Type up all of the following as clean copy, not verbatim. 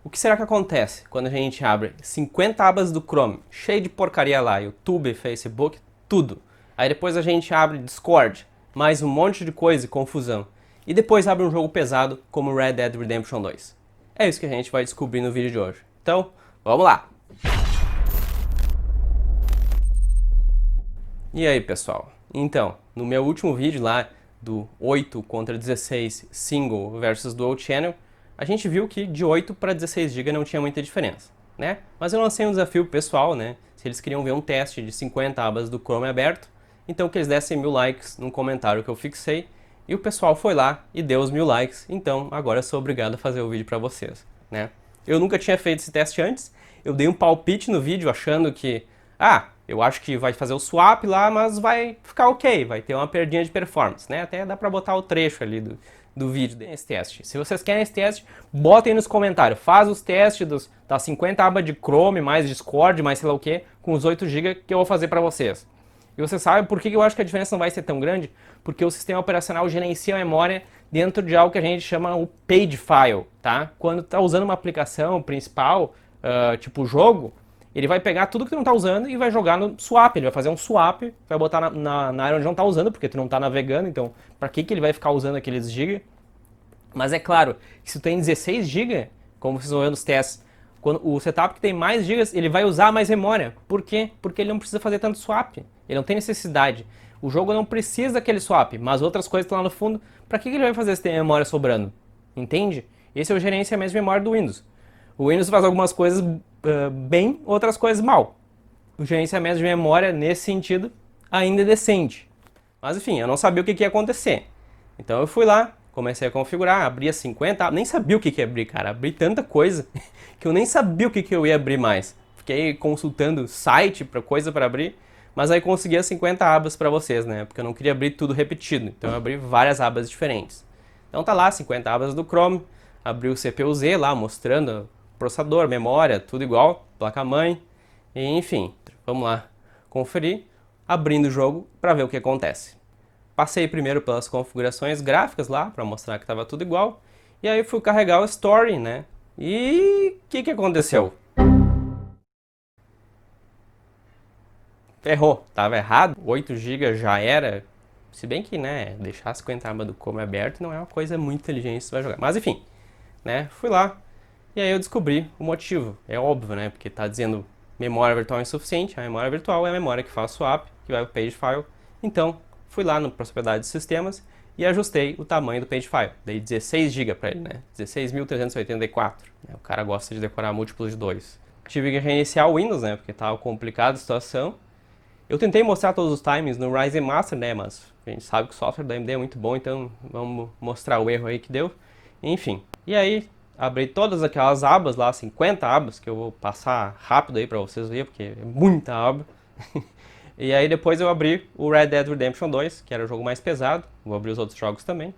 O que será que acontece quando a gente abre 50 abas do Chrome, cheio de porcaria lá, YouTube, Facebook, tudo. Aí depois a gente abre Discord, mais um monte de coisa e confusão. E depois abre um jogo pesado como Red Dead Redemption 2. É isso que a gente vai descobrir no vídeo de hoje. Então, vamos lá! E aí, pessoal? Então, no meu último vídeo lá, do 8 contra 16 Single versus Dual Channel, a gente viu que de 8 para 16 GB não tinha muita diferença, né? Mas eu lancei um desafio pro pessoal, né? Se eles queriam ver um teste de 50 abas do Chrome aberto, então que eles dessem 1000 likes num comentário que eu fixei, e o pessoal foi lá e deu os 1000 likes, então agora eu sou obrigado a fazer o vídeo para vocês, né? Eu nunca tinha feito esse teste antes, eu dei um palpite no vídeo achando que, eu acho que vai fazer o swap lá, mas vai ficar ok, vai ter uma perdinha de performance, né? Até dá pra botar o trecho ali do vídeo desse teste. Se vocês querem esse teste, botem nos comentários. Faz os testes das 50 abas de Chrome, mais Discord, mais sei lá o que, com os 8 GB que eu vou fazer pra vocês. E você sabe por que eu acho que a diferença não vai ser tão grande? Porque o sistema operacional gerencia a memória dentro de algo que a gente chama o page file, tá? Quando tá usando uma aplicação principal, tipo jogo, ele vai pegar tudo que tu não está usando e vai jogar no swap. Ele vai fazer um swap, vai botar na área onde não está usando, porque tu não está navegando, então para que ele vai ficar usando aqueles GB? Mas é claro, que se tu tem 16 GB, como vocês vão ver nos testes, quando o setup que tem mais GB, ele vai usar mais memória. Por quê? Porque ele não precisa fazer tanto swap. Ele não tem necessidade. O jogo não precisa daquele swap, mas outras coisas estão lá no fundo. Para que ele vai fazer se tem memória sobrando? Entende? Esse é o gerenciamento de memória do Windows. O Windows faz algumas coisas bem, outras coisas mal. O gerenciamento de memória, nesse sentido, ainda é decente. Mas enfim, eu não sabia o que ia acontecer. Então eu fui lá, comecei a configurar, abri as 50, nem sabia o que ia abrir, cara. Abri tanta coisa que eu nem sabia o que eu ia abrir mais. Fiquei consultando site para coisa para abrir, mas aí consegui as 50 abas para vocês, né? Porque eu não queria abrir tudo repetido, então eu abri várias abas diferentes. Então tá lá, 50 abas do Chrome, abri o CPU-Z lá, mostrando processador, memória, tudo igual, placa-mãe, enfim, vamos lá conferir, abrindo o jogo para ver o que acontece. Passei primeiro pelas configurações gráficas lá, para mostrar que estava tudo igual, e aí fui carregar o Story, né? E o que aconteceu? Ferrou, tava errado, 8 GB já era, se bem que, né, deixar 50 abas do Chrome aberto não é uma coisa muito inteligente que você vai jogar, mas enfim, né, fui lá, e aí eu descobri o motivo. É óbvio, né? Porque está dizendo memória virtual insuficiente. A memória virtual é a memória que faz swap, que vai para o page file. Então, fui lá no propriedades de sistemas e ajustei o tamanho do page file. Dei 16 GB para ele, né? 16.384. O cara gosta de decorar múltiplos de 2. Tive que reiniciar o Windows, né? Porque estava complicada a situação. Eu tentei mostrar todos os timings no Ryzen Master, né? Mas a gente sabe que o software da AMD é muito bom, então vamos mostrar o erro aí que deu. Enfim. E aí, abri todas aquelas abas lá, 50 abas, que eu vou passar rápido aí pra vocês verem, porque é muita aba. E aí depois eu abri o Red Dead Redemption 2, que era o jogo mais pesado. Vou abrir os outros jogos também.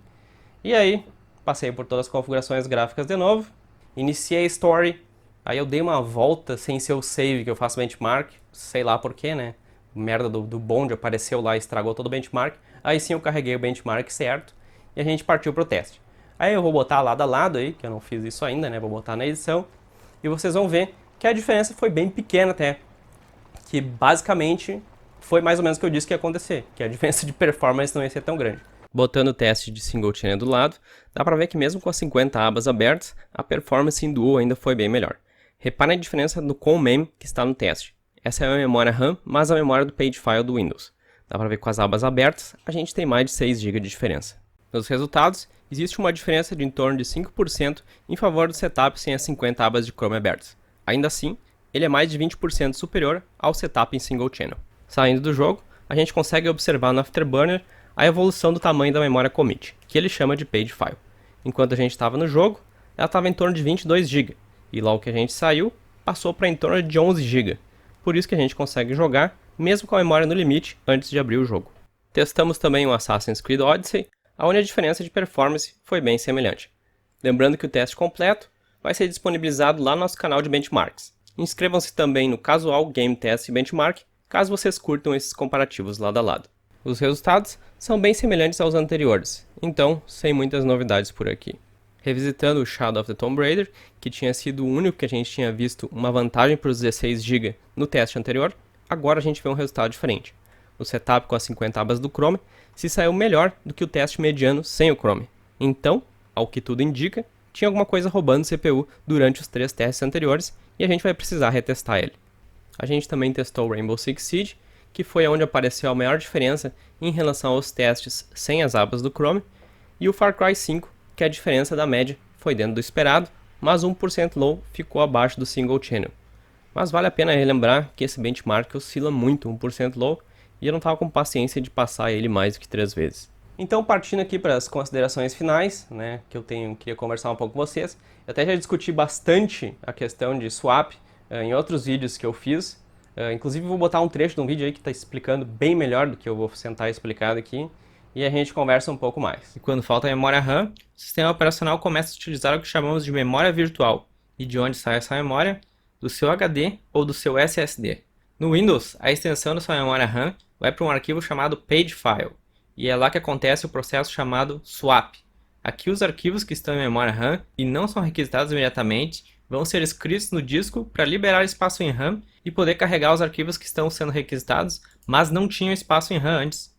E aí, passei por todas as configurações gráficas de novo. Iniciei a Story. Aí eu dei uma volta sem ser o save que eu faço benchmark. Sei lá porquê, né? Merda do bonde apareceu lá e estragou todo o benchmark. Aí sim eu carreguei o benchmark certo. E a gente partiu pro teste. Aí eu vou botar lado a lado aí, que eu não fiz isso ainda, né? Vou botar na edição. E vocês vão ver que a diferença foi bem pequena até. Que basicamente foi mais ou menos o que eu disse que ia acontecer. Que a diferença de performance não ia ser tão grande. Botando o teste de single channel do lado, dá pra ver que mesmo com as 50 abas abertas, a performance em dual ainda foi bem melhor. Reparem a diferença do COM-MEM que está no teste. Essa é a memória RAM, mas a memória do page file do Windows. Dá pra ver que com as abas abertas, a gente tem mais de 6 GB de diferença. Nos resultados, existe uma diferença de em torno de 5% em favor do setup sem as 50 abas de Chrome abertas. Ainda assim, ele é mais de 20% superior ao setup em single channel. Saindo do jogo, a gente consegue observar no Afterburner a evolução do tamanho da memória commit, que ele chama de page file. Enquanto a gente estava no jogo, ela estava em torno de 22 GB, e logo que a gente saiu, passou para em torno de 11 GB. Por isso que a gente consegue jogar, mesmo com a memória no limite, antes de abrir o jogo. Testamos também o Assassin's Creed Odyssey, onde a diferença de performance foi bem semelhante. Lembrando que o teste completo vai ser disponibilizado lá no nosso canal de benchmarks. Inscrevam-se também no Casual Game Test Benchmark, caso vocês curtam esses comparativos lado a lado. Os resultados são bem semelhantes aos anteriores, então sem muitas novidades por aqui. Revisitando o Shadow of the Tomb Raider, que tinha sido o único que a gente tinha visto uma vantagem para os 16 GB no teste anterior, agora a gente vê um resultado diferente. O setup com as 50 abas do Chrome se saiu melhor do que o teste mediano sem o Chrome. Então, ao que tudo indica, tinha alguma coisa roubando o CPU durante os 3 testes anteriores e a gente vai precisar retestar ele. A gente também testou o Rainbow Six Siege, que foi onde apareceu a maior diferença em relação aos testes sem as abas do Chrome, e o Far Cry 5, que a diferença da média foi dentro do esperado, mas 1% low ficou abaixo do single channel. Mas vale a pena relembrar que esse benchmark oscila muito 1% low, e eu não estava com paciência de passar ele mais do que 3 vezes. Então, partindo aqui para as considerações finais, né, que eu queria conversar um pouco com vocês, eu até já discuti bastante a questão de swap em outros vídeos que eu fiz. Inclusive vou botar um trecho de um vídeo aí que está explicando bem melhor do que eu vou sentar explicado aqui, e a gente conversa um pouco mais. E quando falta memória RAM, o sistema operacional começa a utilizar o que chamamos de memória virtual. E de onde sai essa memória? Do seu HD ou do seu SSD. No Windows, a extensão da sua memória RAM vai para um arquivo chamado pagefile, e é lá que acontece o processo chamado swap. Aqui os arquivos que estão em memória RAM e não são requisitados imediatamente vão ser escritos no disco para liberar espaço em RAM e poder carregar os arquivos que estão sendo requisitados, mas não tinham espaço em RAM antes.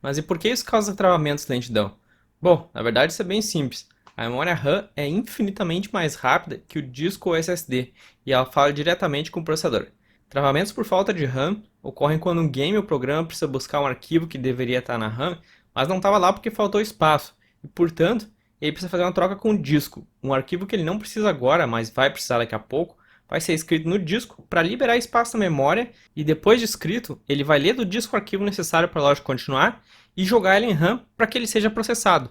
Mas e por que isso causa travamentos e lentidão? Bom, na verdade isso é bem simples. A memória RAM é infinitamente mais rápida que o disco ou SSD e ela fala diretamente com o processador. Travamentos por falta de RAM ocorrem quando um game ou programa precisa buscar um arquivo que deveria estar na RAM, mas não estava lá porque faltou espaço, e portanto, ele precisa fazer uma troca com o disco. Um arquivo que ele não precisa agora, mas vai precisar daqui a pouco, vai ser escrito no disco para liberar espaço na memória, e depois de escrito, ele vai ler do disco o arquivo necessário para a lógica continuar e jogar ele em RAM para que ele seja processado.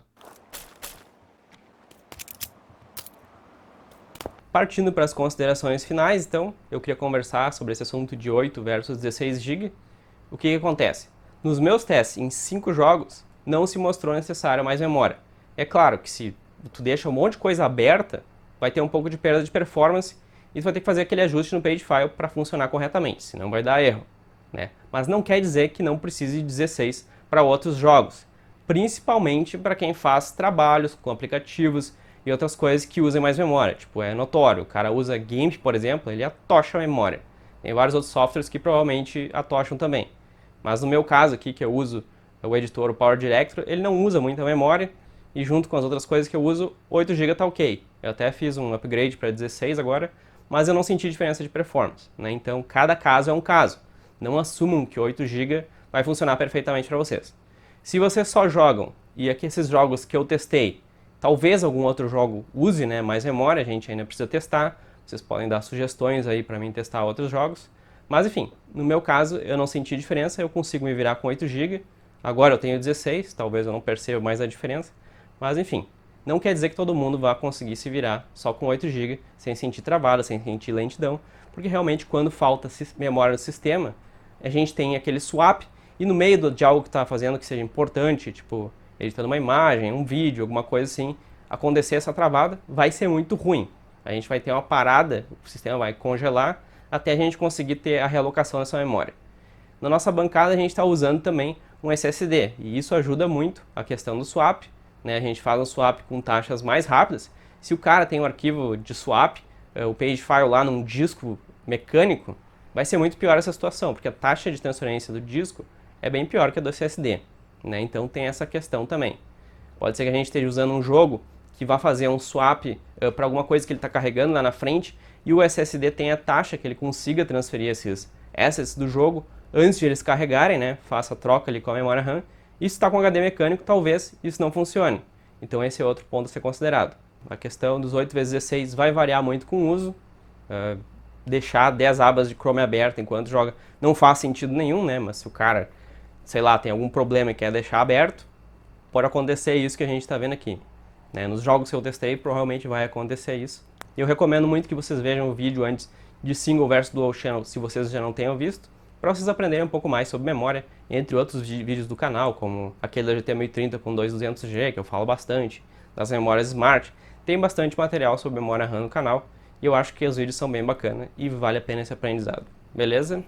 Partindo para as considerações finais, então, eu queria conversar sobre esse assunto de 8 versus 16 GB. O que acontece? Nos meus testes, em 5 jogos, não se mostrou necessário mais memória. É claro que se tu deixa um monte de coisa aberta, vai ter um pouco de perda de performance e tu vai ter que fazer aquele ajuste no pagefile para funcionar corretamente, senão vai dar erro, né? Mas não quer dizer que não precise de 16 para outros jogos, principalmente para quem faz trabalhos com aplicativos e outras coisas que usem mais memória. Tipo, é notório, o cara usa GIMP, por exemplo, ele atocha a memória. Tem vários outros softwares que provavelmente atocham também. Mas no meu caso aqui, que eu uso o editor, o Power Director, ele não usa muita memória, e junto com as outras coisas que eu uso, 8 GB tá ok. Eu até fiz um upgrade para 16 agora, mas eu não senti diferença de performance, né? Então, cada caso é um caso. Não assumam que 8 GB vai funcionar perfeitamente para vocês. Se vocês só jogam, e aqui esses jogos que eu testei, talvez algum outro jogo use, né, mais memória, a gente ainda precisa testar. Vocês podem dar sugestões aí para mim testar outros jogos. Mas enfim, no meu caso eu não senti diferença, eu consigo me virar com 8 GB. Agora eu tenho 16, talvez eu não perceba mais a diferença. Mas enfim, não quer dizer que todo mundo vá conseguir se virar só com 8 GB, sem sentir travada, sem sentir lentidão. Porque realmente quando falta memória no sistema, a gente tem aquele swap, e no meio de algo que está fazendo que seja importante, tipo editando uma imagem, um vídeo, alguma coisa assim, acontecer essa travada, vai ser muito ruim. A gente vai ter uma parada, o sistema vai congelar, até a gente conseguir ter a realocação dessa memória. Na nossa bancada a gente está usando também um SSD, e isso ajuda muito a questão do swap, né? A gente faz um swap com taxas mais rápidas. Se o cara tem um arquivo de swap, o pagefile lá num disco mecânico, vai ser muito pior essa situação, porque a taxa de transferência do disco é bem pior que a do SSD. Né? Então tem essa questão também. Pode ser que a gente esteja usando um jogo que vai fazer um swap para alguma coisa que ele está carregando lá na frente, e o SSD tem a taxa que ele consiga transferir esses assets do jogo antes de eles carregarem, né? Faça a troca ali com a memória RAM. E se está com HD mecânico, talvez isso não funcione. Então esse é outro ponto a ser considerado. A questão dos 8x16 vai variar muito com o uso. Deixar 10 abas de Chrome aberta enquanto joga não faz sentido nenhum, né? Mas se o cara, sei lá, tem algum problema e quer deixar aberto, pode acontecer isso que a gente está vendo aqui. Né? Nos jogos que eu testei, provavelmente vai acontecer isso. Eu recomendo muito que vocês vejam o vídeo antes de Single versus Dual Channel, se vocês já não tenham visto, para vocês aprenderem um pouco mais sobre memória, entre outros vídeos do canal, como aquele da GT 1030 com 2200G, que eu falo bastante, das memórias Smart. Tem bastante material sobre memória RAM no canal, e eu acho que os vídeos são bem bacanas e vale a pena esse aprendizado. Beleza?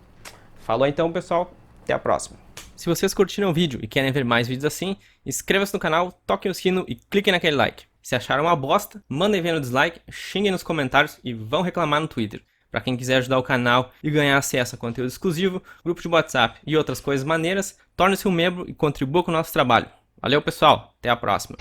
Falou então, pessoal. Até a próxima. Se vocês curtiram o vídeo e querem ver mais vídeos assim, inscreva-se no canal, toquem o sino e cliquem naquele like. Se acharam uma bosta, mandem ver no dislike, xinguem nos comentários e vão reclamar no Twitter. Para quem quiser ajudar o canal e ganhar acesso a conteúdo exclusivo, grupo de WhatsApp e outras coisas maneiras, torne-se um membro e contribua com o nosso trabalho. Valeu, pessoal. Até a próxima.